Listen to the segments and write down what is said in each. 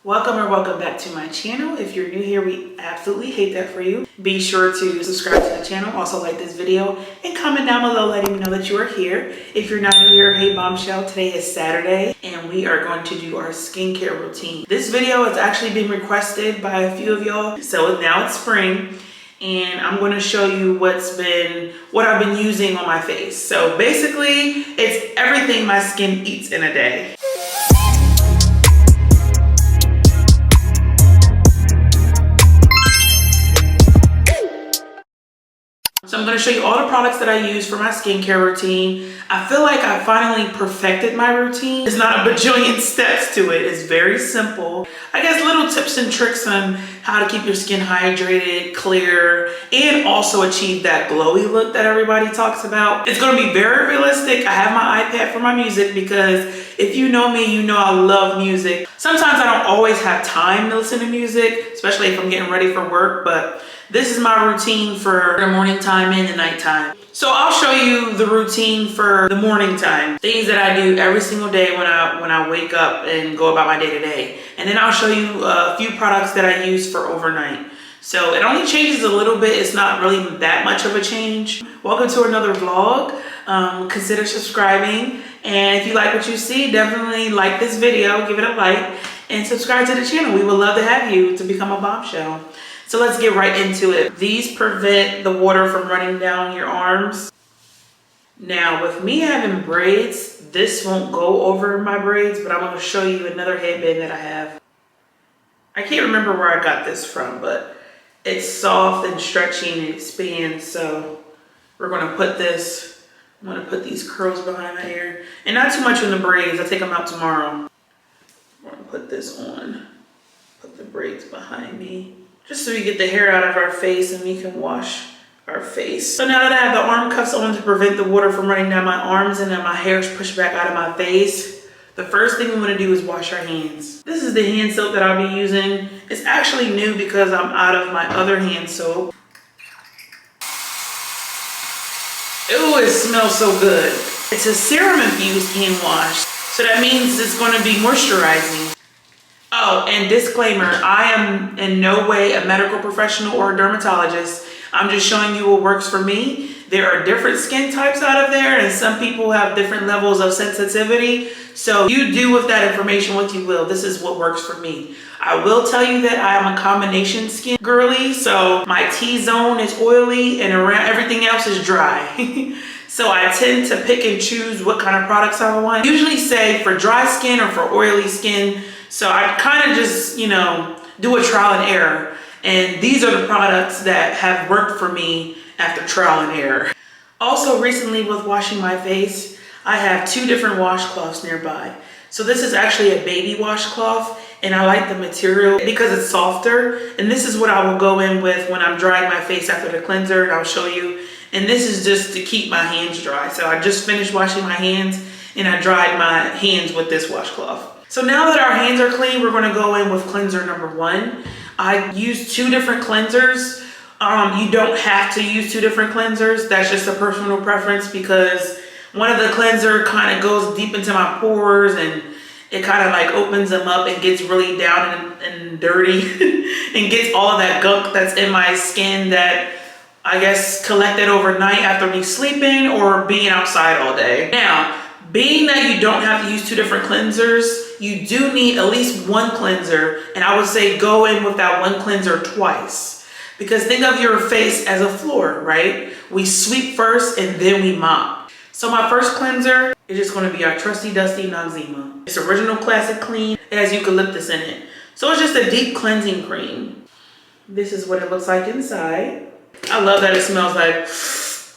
Welcome or welcome back to my channel. If you're new here, we absolutely hate that for you. Be sure to subscribe to the channel, also like this video, and comment down below letting me know that you are here. If you're not new here, hey bombshell, today is Saturday and we are going to do our skincare routine. This video has actually been requested by a few of y'all. So now it's spring and I'm going to show you what I've been using on my face. So basically it's everything my skin eats in a day. So I'm going to show you all the products that I use for my skincare routine. I feel like I finally perfected my routine. There's not a bajillion steps to it. It's very simple. I guess little tips and tricks on how to keep your skin hydrated, clear, and also achieve that glowy look that everybody talks about. It's going to be very realistic. I have my iPad for my music because if you know me, you know I love music. Sometimes I don't always have time to listen to music, especially if I'm getting ready for work, but this is my routine for the morning time and the nighttime. So I'll show you the routine for the morning time. Things that I do every single day when I wake up and go about my day to day. And then I'll show you a few products that I use for overnight. So it only changes a little bit. It's not really that much of a change. Welcome to another vlog. Consider subscribing. And if you like what you see, definitely like this video, give it a like, and subscribe to the channel. We would love to have you to become a bombshell. So let's get right into it. These prevent the water from running down your arms. Now with me having braids, this won't go over my braids, but I'm going to show you another headband that I have. I can't remember where I got this from, but it's soft and stretchy and it expands. So we're going to put this, I'm going to put these curls behind my hair. And not too much on the braids, I'll take them out tomorrow. I'm going to put this on, put the braids behind me, just so we get the hair out of our face and we can wash our face. So now that I have the arm cuffs on to prevent the water from running down my arms and then my hair is pushed back out of my face, the first thing we want to do is wash our hands. This is the hand soap that I'll be using. It's actually new because I'm out of my other hand soap. Ooh, it smells so good. It's a serum infused hand wash. So that means it's going to be moisturizing. Oh, and disclaimer, I am in no way a medical professional or a dermatologist. I'm just showing you what works for me. There are different skin types out of there and some people have different levels of sensitivity. So you do with that information what you will. This is what works for me. I will tell you that I am a combination skin girly. So my T-zone is oily and around everything else is dry. So I tend to pick and choose what kind of products I want. I usually say for dry skin or for oily skin. So I kind of just, you know, do a trial and error. And these are the products that have worked for me after trial and error. Also recently with washing my face, I have two different washcloths nearby. So this is actually a baby washcloth and I like the material because it's softer. And this is what I will go in with when I'm drying my face after the cleanser, and I'll show you. And this is just to keep my hands dry. So I just finished washing my hands and I dried my hands with this washcloth. So now that our hands are clean, we're going to go in with cleanser number 1. I use 2 different cleansers. You don't have to use 2 different cleansers. That's just a personal preference because one of the cleanser kind of goes deep into my pores and it kind of like opens them up and gets really down and dirty and gets all of that gunk that's in my skin that I guess collected overnight after me sleeping or being outside all day. Now, being that you don't have to use 2 different cleansers, you do need at least 1 cleanser. And I would say go in with that 1 cleanser twice. Because think of your face as a floor, right? We sweep first and then we mop. So my first cleanser is just going to be our trusty dusty Noxzema. It's original classic clean. It has eucalyptus in it. So it's just a deep cleansing cream. This is what it looks like inside. I love that it smells like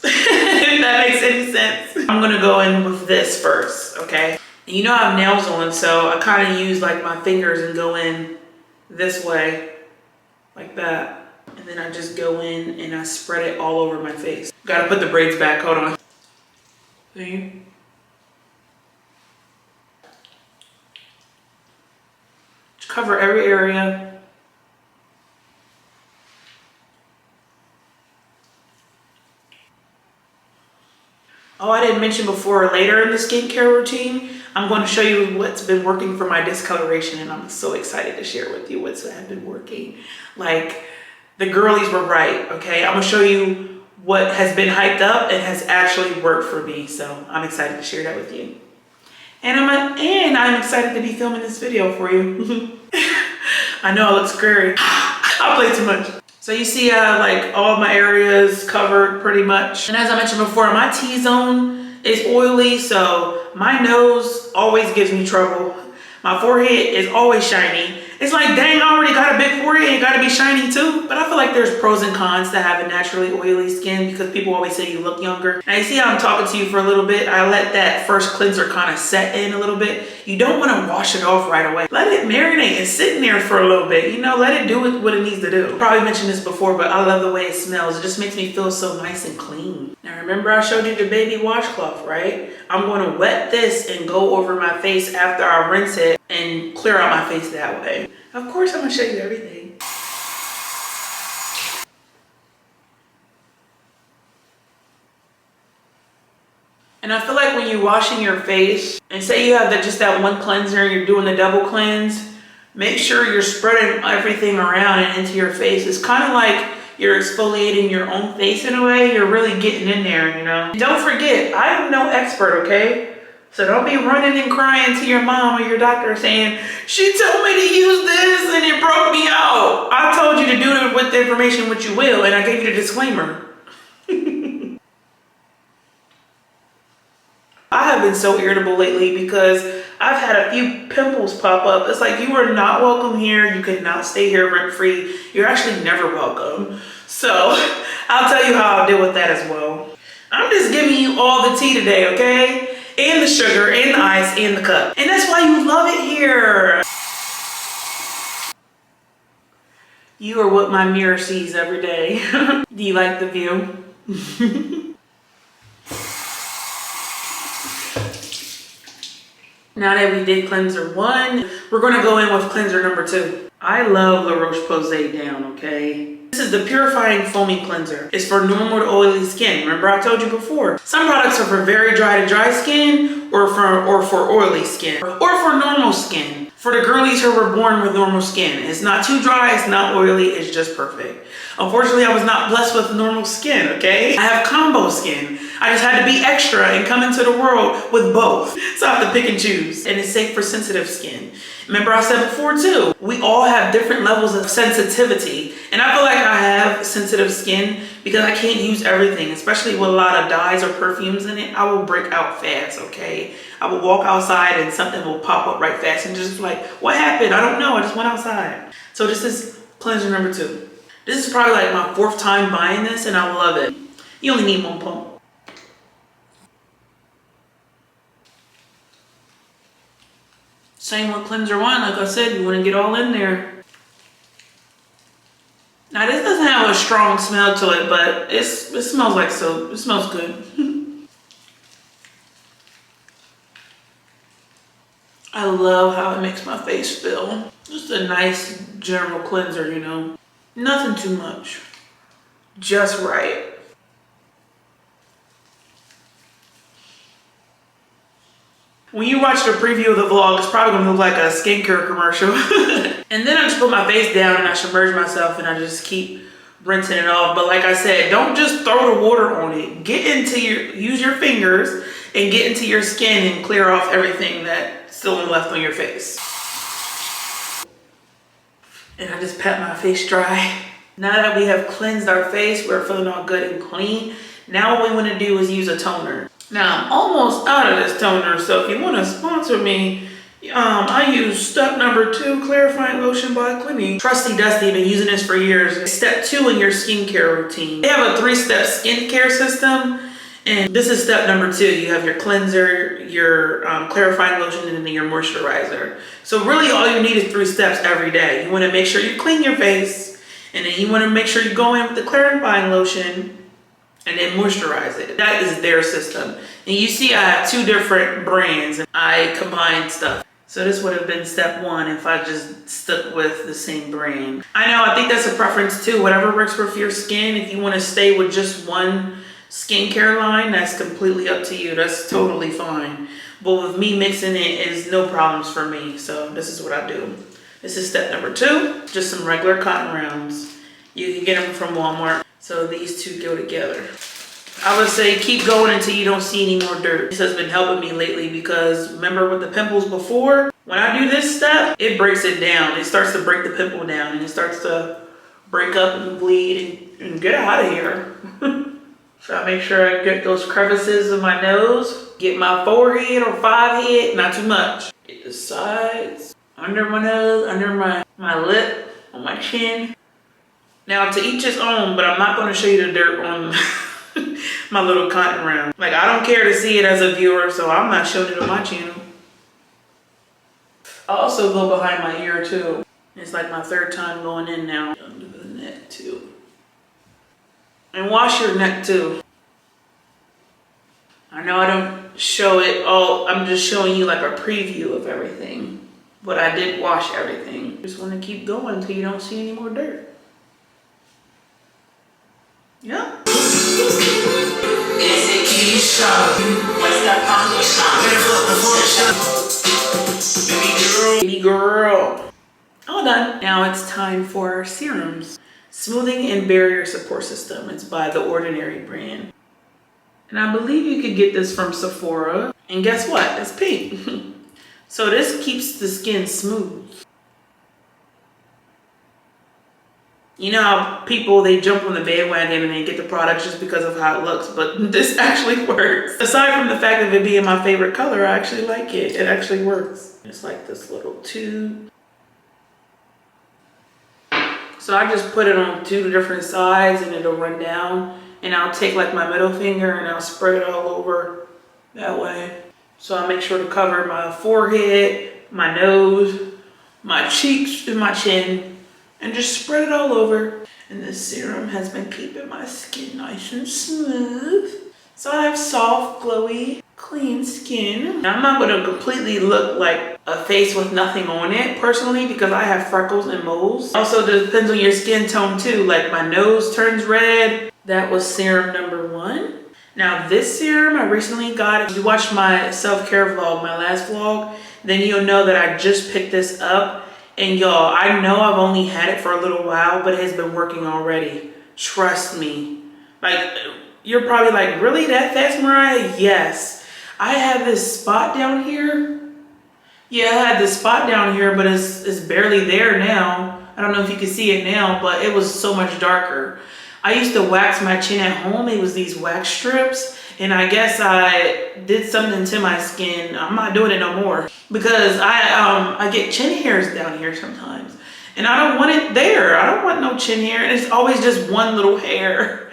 if that makes any sense. I'm gonna go in with this first, okay? And you know I have nails on, so I kind of use like my fingers and go in this way, like that. And then I just go in and I spread it all over my face. Gotta put the braids back, hold on. See? Just cover every area. Oh, I didn't mention before, later in the skincare routine, I'm going to show you what's been working for my discoloration, and I'm so excited to share with you what's been working. Like, the girlies were right, okay? I'm gonna show you what has been hyped up and has actually worked for me. So I'm excited to share that with you. And I'm excited to be filming this video for you. I know it looks scary. I play too much. So you see like all my areas covered pretty much. And as I mentioned before, my T-zone is oily, so my nose always gives me trouble. My forehead is always shiny. It's like, dang, I already got a big forehead, it gotta be shiny too. But I feel like there's pros and cons to having naturally oily skin because people always say you look younger. Now you see how I'm talking to you for a little bit? I let that first cleanser kind of set in a little bit. You don't wanna wash it off right away. Let it marinate and sit in there for a little bit. You know, let it do what it needs to do. Probably mentioned this before, but I love the way it smells. It just makes me feel so nice and clean. Now remember I showed you the baby washcloth, right? I'm gonna wet this and go over my face after I rinse it and clear out my face that way. Of course, I'm gonna show you everything. And I feel like when you're washing your face, and say you have just that one cleanser and you're doing the double cleanse, make sure you're spreading everything around and into your face. It's kind of like you're exfoliating your own face in a way. You're really getting in there, you know? Don't forget, I am no expert, okay? So don't be running and crying to your mom or your doctor saying, she told me to use this and it broke me out. I told you to do it with the information which you will, and I gave you the disclaimer. I have been so irritable lately because I've had a few pimples pop up. It's like, you are not welcome here. You cannot stay here rent free. You're actually never welcome. So I'll tell you how I'll deal with that as well. I'm just giving you all the tea today, okay? And the sugar, and the ice, and the cup. And that's why you love it here. You are what my mirror sees every day. Do you like the view? Now that we did cleanser 1, we're gonna go in with cleanser number 2. I love the Roche-Posay down, okay? This is the Purifying Foaming Cleanser. It's for normal to oily skin. Remember I told you before. Some products are for very dry to dry skin or for oily skin or for normal skin. For the girlies who were born with normal skin. It's not too dry, it's not oily, it's just perfect. Unfortunately, I was not blessed with normal skin, okay? I have combo skin. I just had to be extra and come into the world with both. So I have to pick and choose. And it's safe for sensitive skin. Remember I said before too, we all have different levels of sensitivity. And I feel like I have sensitive skin because I can't use everything, especially with a lot of dyes or perfumes in it. I will break out fast, okay? I will walk outside and something will pop up right fast and just like, what happened? I don't know, I just went outside. So this is cleanser number 2. This is probably like my 4th time buying this and I love it. You only need 1 pump. Same with cleanser 1, like I said, you want to get all in there. Now this doesn't have a strong smell to it, but it smells like soap. It smells good. I love how it makes my face feel. Just a nice general cleanser, you know. Nothing too much. Just right. When you watch the preview of the vlog, it's probably gonna look like a skincare commercial. And then I just put my face down and I submerge myself and I just keep rinsing it off. But like I said, don't just throw the water on it. Use your fingers and get into your skin and clear off everything that's still left on your face. And I just pat my face dry. Now that we have cleansed our face, we're feeling all good and clean. Now what we wanna do is use a toner. Now, I'm almost out of this toner, so if you want to sponsor me, I use step number 2, Clarifying Lotion by Clinique. Trusty Dusty, been using this for years. Step 2 in your skincare routine. They have a 3-step skincare system, and this is step number 2. You have your cleanser, your clarifying lotion, and then your moisturizer. So really all you need is 3 steps every day. You want to make sure you clean your face, and then you want to make sure you go in with the clarifying lotion, and then moisturize it. That is their system. And you see I have 2 different brands and I combine stuff. So this would have been step 1 if I just stuck with the same brand. I think that's a preference too. Whatever works for your skin. If you want to stay with just one skincare line, that's completely up to you. That's totally fine. But with me mixing it is no problems for me. So this is what I do. This is step number 2, just some regular cotton rounds. You can get them from Walmart. So these two go together. I would say keep going until you don't see any more dirt. This has been helping me lately because remember with the pimples before, when I do this step, it breaks it down. It starts to break the pimple down and it starts to break up and bleed and get out of here. So I make sure I get those crevices of my nose, get my forehead or forehead, not too much. Get the sides, under my nose, under my lip, on my chin. Now to each his own, but I'm not going to show you the dirt on my little cotton round. Like I don't care to see it as a viewer, so I'm not showing it on my channel. I also go behind my ear too. It's like my 3rd time going in now. Under the neck too. And wash your neck too. I know I don't show it all. I'm just showing you like a preview of everything. But I did wash everything. Just want to keep going until you don't see any more dirt. Yeah. Baby girl. All done. Now it's time for serums. Smoothing and Barrier Support System. It's by the Ordinary brand. And I believe you could get this from Sephora. And guess what? It's pink. So this keeps the skin smooth. You know how people, they jump on the bandwagon and they get the products just because of how it looks, but this actually works. Aside from the fact of it being my favorite color, I actually like it. It actually works. It's like this little tube. So I just put it on 2 different sides and it'll run down. And I'll take like my middle finger and I'll spread it all over that way. So I make sure to cover my forehead, my nose, my cheeks, and my chin. And just spread it all over. And this serum has been keeping my skin nice and smooth. So I have soft, glowy, clean skin. Now, I'm not going to completely look like a face with nothing on it personally because I have freckles and moles. Also depends on your skin tone too. Like my nose turns red. That was serum number 1. Now this serum I recently got. If you watched my self-care vlog, my last vlog, then you'll know that I just picked this up. And y'all, I know I've only had it for a little while, but it has been working already. Trust me. Like, you're probably like, really that fast, Mariah? Yes. I have this spot down here. Yeah, I had this spot down here, but it's barely there now. I don't know if you can see it now, but it was so much darker. I used to wax my chin at home. It was these wax strips. And I guess I did something to my skin. I'm not doing it no more because I get chin hairs down here sometimes. And I don't want it there. I don't want no chin hair. And it's always just one little hair.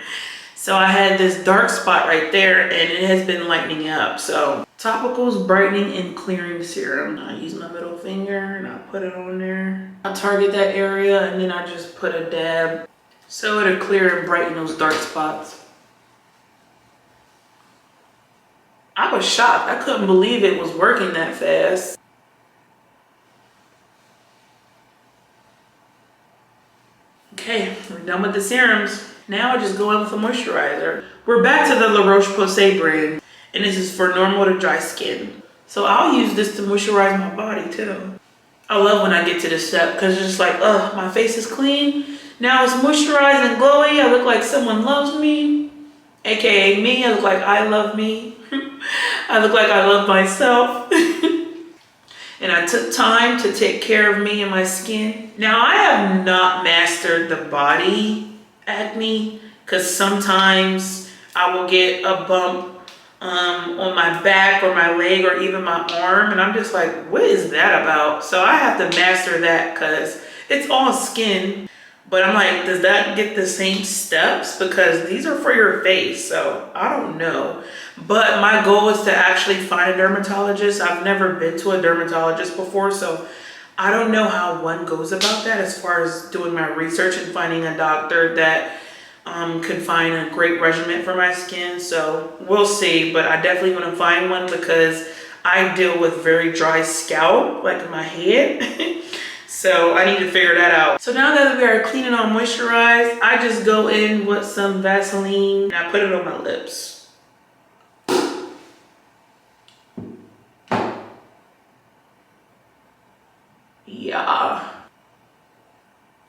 So I had this dark spot right there and it has been lightening up. So Topicals Brightening and Clearing Serum. I use my middle finger and I put it on there. I target that area and then I just put a dab. So it'll clear and brighten those dark spots. I was shocked. I couldn't believe it was working that fast. Okay, we're done with the serums. Now I just go in with a moisturizer. We're back to the Roche-Posay brand, and this is for normal to dry skin. So I'll use this to moisturize my body too. I love when I get to this step because it's just like, my face is clean. Now it's moisturized and glowy. I look like someone loves me, aka me. I look like I love me. I look like I love myself. And I took time to take care of me and my skin. Now I have not mastered the body acne because sometimes I will get a bump on my back or my leg or even my arm. And I'm just like, what is that about? So I have to master that because it's all skin. But I'm like, does that get the same steps? Because these are for your face, so I don't know. But my goal is to actually find a dermatologist. I've never been to a dermatologist before, so I don't know how one goes about that as far as doing my research and finding a doctor that could find a great regimen for my skin. So we'll see, but I definitely want to find one because I deal with very dry scalp, like in my head. So I need to figure that out. So now that we are clean and all moisturized, I just go in with some Vaseline and I put it on my lips.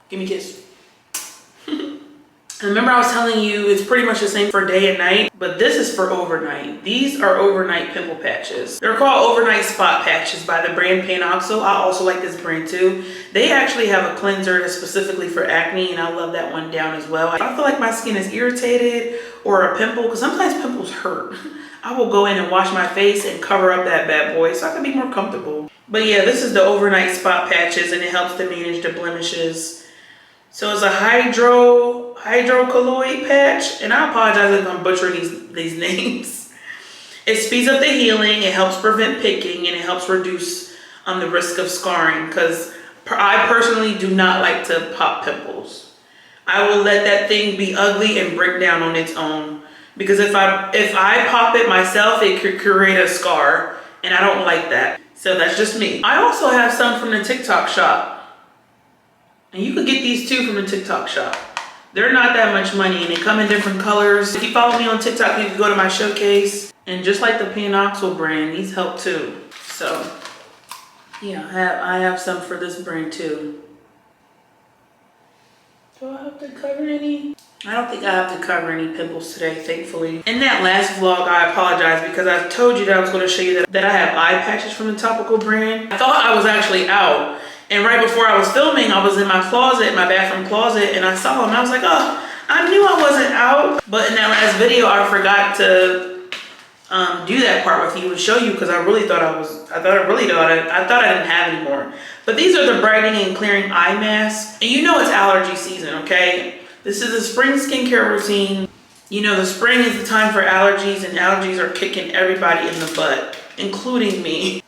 Give me a kiss. And remember I was telling you it's pretty much the same for day and night, but this is for overnight. These are overnight pimple patches. They're called overnight spot patches by the brand Panoxyl. I also like this brand too. They actually have a cleanser that's specifically for acne, and I love that one down as well. If I feel like my skin is irritated or a pimple, because sometimes pimples hurt, I will go in and wash my face and cover up that bad boy so I can be more comfortable. But yeah, this is the overnight spot patches, and it helps to manage the blemishes. So it's a hydrocolloid patch, and I apologize if I'm butchering these names. It speeds up the healing, it helps prevent picking, and it helps reduce the risk of scarring, because I personally do not like to pop pimples. I will let that thing be ugly and break down on its own, because if I pop it myself, it could create a scar, and I don't like that. So that's just me. I also have some from the TikTok shop. And you could get these too from the TikTok shop. They're not that much money, and they come in different colors. If you follow me on TikTok, you can go to my showcase. And just like the Panoxyl brand, these help too. So yeah, I have some for this brand too. Do I have to cover any? I don't think I have to cover any pimples today, thankfully. In that last vlog, I apologize because I told you that I was going to show you that I have eye patches from the Topical brand. I thought I was actually out. And right before I was filming, I was in my closet, my bathroom closet, and I saw them. I was like, oh, I knew I wasn't out. But in that last video, I forgot to do that part with you and show you, because I thought I didn't have any more. But these are the brightening and clearing eye masks. And you know it's allergy season, okay? This is a spring skincare routine. You know, the spring is the time for allergies, and allergies are kicking everybody in the butt, including me.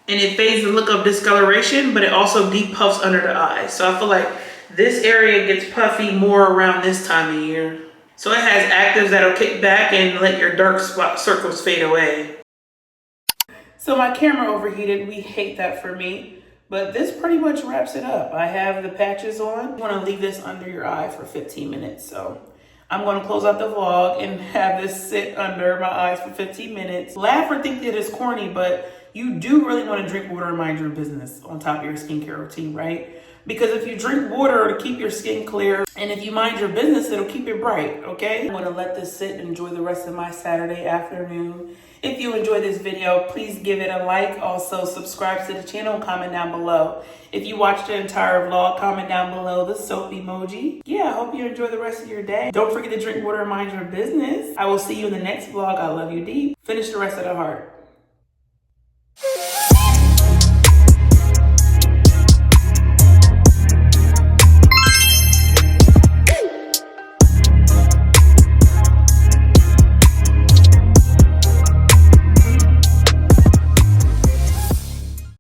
And it fades the look of discoloration, but it also deep puffs under the eyes. So I feel like this area gets puffy more around this time of year. So it has actives that'll kick back and let your dark spot circles fade away. So my camera overheated. We hate that for me. But this pretty much wraps it up. I have the patches on. You want to leave this under your eye for 15 minutes. So I'm going to close out the vlog and have this sit under my eyes for 15 minutes. Laugh or think that it's corny, but you do really want to drink water and mind your business on top of your skincare routine, right? Because if you drink water, it'll keep your skin clear. And if you mind your business, it'll keep it bright, okay? I'm going to let this sit and enjoy the rest of my Saturday afternoon. If you enjoyed this video, please give it a like. Also, subscribe to the channel and comment down below. If you watched the entire vlog, comment down below the soap emoji. Yeah, I hope you enjoy the rest of your day. Don't forget to drink water and mind your business. I will see you in the next vlog. I love you deep. Finish the rest of the heart.